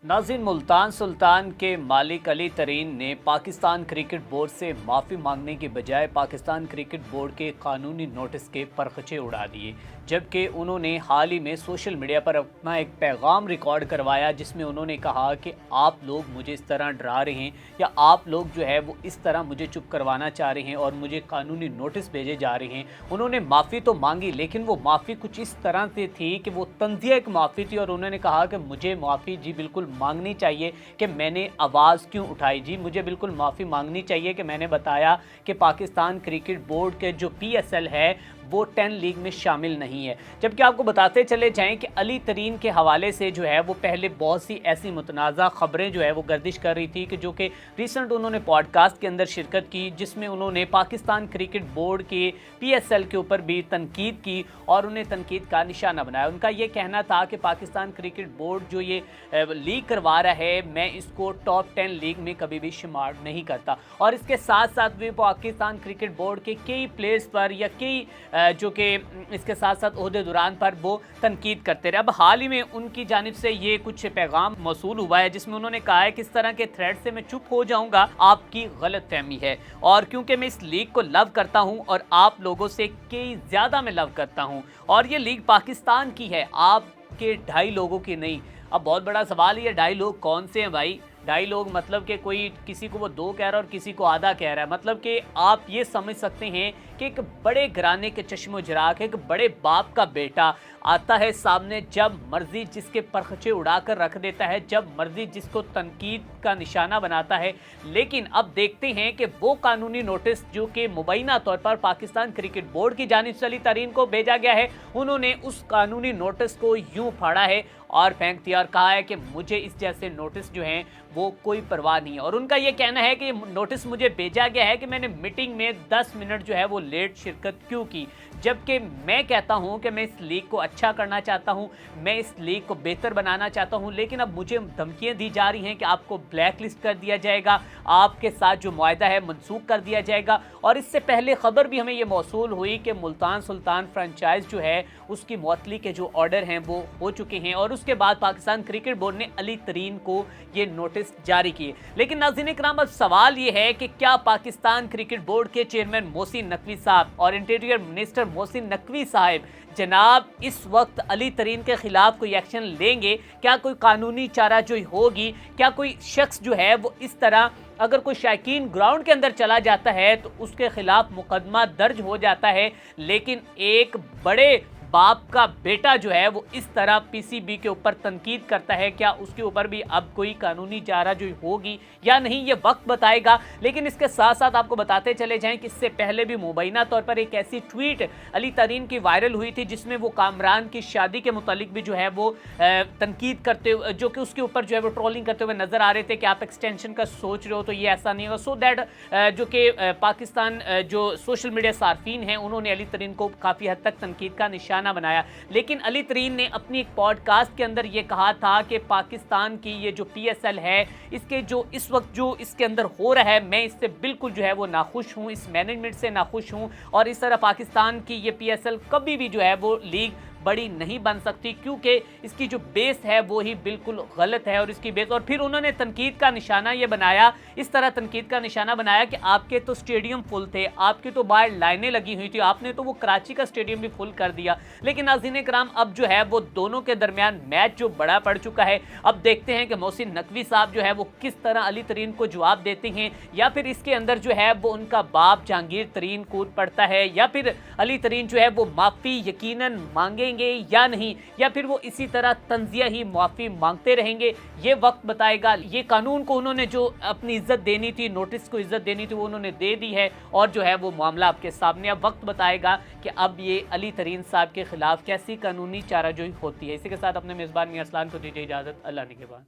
नाज़रीन, मुल्तान सुल्तान के मालिक अली तरीन ने पाकिस्तान क्रिकेट बोर्ड से माफ़ी मांगने की बजाय पाकिस्तान क्रिकेट बोर्ड के कानूनी नोटिस के परखचे उड़ा दिए, जबकि उन्होंने हाल ही में सोशल मीडिया पर अपना एक पैगाम रिकॉर्ड करवाया जिसमें उन्होंने कहा कि आप लोग मुझे इस तरह डरा रहे हैं या आप लोग जो है वो इस तरह मुझे चुप करवाना चाह रहे हैं और मुझे कानूनी नोटिस भेजे जा रहे हैं। उन्होंने माफ़ी तो मांगी, लेकिन वो माफ़ी कुछ इस तरह से थी कि वो तंज़िया एक माफ़ी थी और उन्होंने कहा कि मुझे माफ़ी जी बिल्कुल मांगनी चाहिए कि मैंने आवाज़ क्यों उठाई, जी मुझे बिल्कुल माफ़ी मांगनी चाहिए कि मैंने बताया कि पाकिस्तान क्रिकेट बोर्ड के जो PSL है वो 10 लीग में शामिल नहीं है। जबकि आपको बताते चले जाएं कि अली तरीन के हवाले से जो है वो पहले बहुत सी ऐसी मुतनाज़ा ख़बरें जो है वो गर्दिश कर रही थी कि जो कि रिसेंट उन्होंने पॉडकास्ट के अंदर शिरकत की, जिसमें उन्होंने पाकिस्तान क्रिकेट बोर्ड के PSL के ऊपर भी तनकीद की और उन्हें तनकीद का निशाना बनाया। उनका ये कहना था कि पाकिस्तान क्रिकेट बोर्ड जो ये लीग करवा रहा है, मैं इसको टॉप 10 लीग में कभी भी शुमार नहीं करता। और इसके साथ साथ भी पाकिस्तान क्रिकेट बोर्ड के कई प्लेयर्स पर या कई जो कि इसके साथ साथ ओहदे दौरान पर वो तनकीद करते रहे। अब हाल ही में उनकी जानिब से ये कुछ पैगाम मौसूल हुआ है जिसमें उन्होंने कहा है कि इस तरह के थ्रेड से मैं चुप हो जाऊंगा, आपकी गलत फहमी है, और क्योंकि मैं इस लीग को लव करता हूं और आप लोगों से कई ज़्यादा मैं लव करता हूं और ये लीग पाकिस्तान की है, आपके 2.5 लोगों की नहीं। अब बहुत बड़ा सवाल ये 2.5 लोग कौन से हैं भाई? 2.5 लोग मतलब कि कोई किसी को वो 2 कह रहा है और किसी को आधा कह रहा है। मतलब कि आप ये समझ सकते हैं कि एक बड़े घराने के चश्मो चराग, एक बड़े बाप का बेटा आता है सामने, जब मर्जी जिसके परखचे उड़ा कर रख देता है, जब मर्जी जिसको तनकीद का निशाना बनाता है। लेकिन अब देखते हैं कि वो कानूनी नोटिस जो कि मुबैना तौर पर पाकिस्तान क्रिकेट बोर्ड की जानिब से अली तरीन को भेजा गया है, उन्होंने उस कानूनी नोटिस को यूं फाड़ा है और फेंक दिया और कहा है कि मुझे इस जैसे नोटिस जो हैं वो कोई परवाह नहीं है। और उनका ये कहना है कि नोटिस मुझे भेजा गया है कि मैंने मीटिंग में 10 मिनट जो है वो लेट शिरकत क्यों की, जबकि मैं कहता हूं कि मैं इस लीग को अच्छा करना चाहता हूं, मैं इस लीग को बेहतर बनाना चाहता हूं, लेकिन अब मुझे धमकियां दी जा रही हैं कि आपको ब्लैक लिस्ट कर दिया जाएगा, आपके साथ जो मुआहदा है मनसूख कर दिया जाएगा। और इससे पहले खबर भी हमें ये मौसूल हुई कि मुल्तान सुल्तान फ्रेंचाइज जो है उसकी मुअत्तली के जो ऑर्डर हैं वो हो चुके हैं और उसके बाद पाकिस्तान क्रिकेट बोर्ड ने अली तरीन को ये नोटिस जारी किए। लेकिन नाज़रीन इकराम, अब सवाल ये है कि क्या पाकिस्तान क्रिकेट बोर्ड के चेयरमैन मोहसिन नकवी साहब और इंटीरियर मिनिस्टर मोहसिन नकवी साहब जनाब इस वक्त अली तरीन के खिलाफ कोई एक्शन लेंगे? क्या कोई कानूनी चारा जो होगी, क्या कोई शख्स जो है वो इस तरह अगर कोई शायकीन ग्राउंड के अंदर चला जाता है तो उसके खिलाफ मुकदमा दर्ज हो जाता है, लेकिन एक बड़े बाप का बेटा जो है वो इस तरह PCB के ऊपर तनकीद करता है, क्या उसके ऊपर भी अब कोई कानूनी चारा जो होगी या नहीं, ये वक्त बताएगा। लेकिन इसके साथ साथ आपको बताते चले जाएं कि इससे पहले भी मुबैना तौर पर एक ऐसी ट्वीट अली तरीन की वायरल हुई थी जिसमें वो कामरान की शादी के मुतालिक भी जो है वो तनकीद करते हुए, जो कि उसके ऊपर जो है वो ट्रोलिंग करते हुए नजर आ रहे थे कि आप एक्सटेंशन का सोच रहे हो तो ये ऐसा नहीं होगा। सो दैट जो कि पाकिस्तान जो सोशल मीडिया सार्फिन हैं उन्होंने अली तरीन को काफ़ी हद तक तनकीद का निशाना बनाया। लेकिन अली तरीन ने अपनी एक पॉडकास्ट के अंदर ये कहा था कि पाकिस्तान की ये जो PSL है, इसके जो इस वक्त जो इसके अंदर हो रहा है, मैं इससे बिल्कुल जो है वो नाखुश हूँ, इस मैनेजमेंट से नाखुश हूँ और इस तरह पाकिस्तान की ये PSL कभी भी जो है वो लीग बड़ी नहीं बन सकती, क्योंकि इसकी जो बेस है वो ही बिल्कुल गलत है और इसकी बेस। और फिर उन्होंने तनकीद का निशाना ये बनाया, इस तरह तनकीद का निशाना बनाया कि आपके तो स्टेडियम फुल थे, आपकी तो बाहर लाइनें लगी हुई थी, आपने तो वो कराची का स्टेडियम भी फुल कर दिया। लेकिन नाज़रीन कराम, अब जो है वो दोनों के दरमियान मैच जो बड़ा पड़ चुका है। अब देखते हैं कि मोहसिन नकवी साहब जो है वो किस तरह अली तरीन को जवाब देते हैं, या फिर इसके अंदर जो है वो उनका बाप जहांगीर तरीन कूद पड़ता है, या फिर अली तरीन जो है वो माफ़ी यकीनन मांगेंगे या नहीं, या फिर वो इसी तरह तंजिया ही माफ़ी मांगते रहेंगे। ये वक्त बताएगा। ये कानून को उन्होंने जो अपनी इज्जत देनी थी, नोटिस को इज्जत देनी थी, वो उन्होंने दे दी है और जो है वो मामला आपके सामने। अब वक्त बताएगा कि अब ये अली तरीन साहब के खिलाफ कैसी कानूनी चाराजोई होती है। इसी के साथ अपने मेज़बान मियां अरसलान को दीजिए इजाज़त। अल्लाह निगहबान।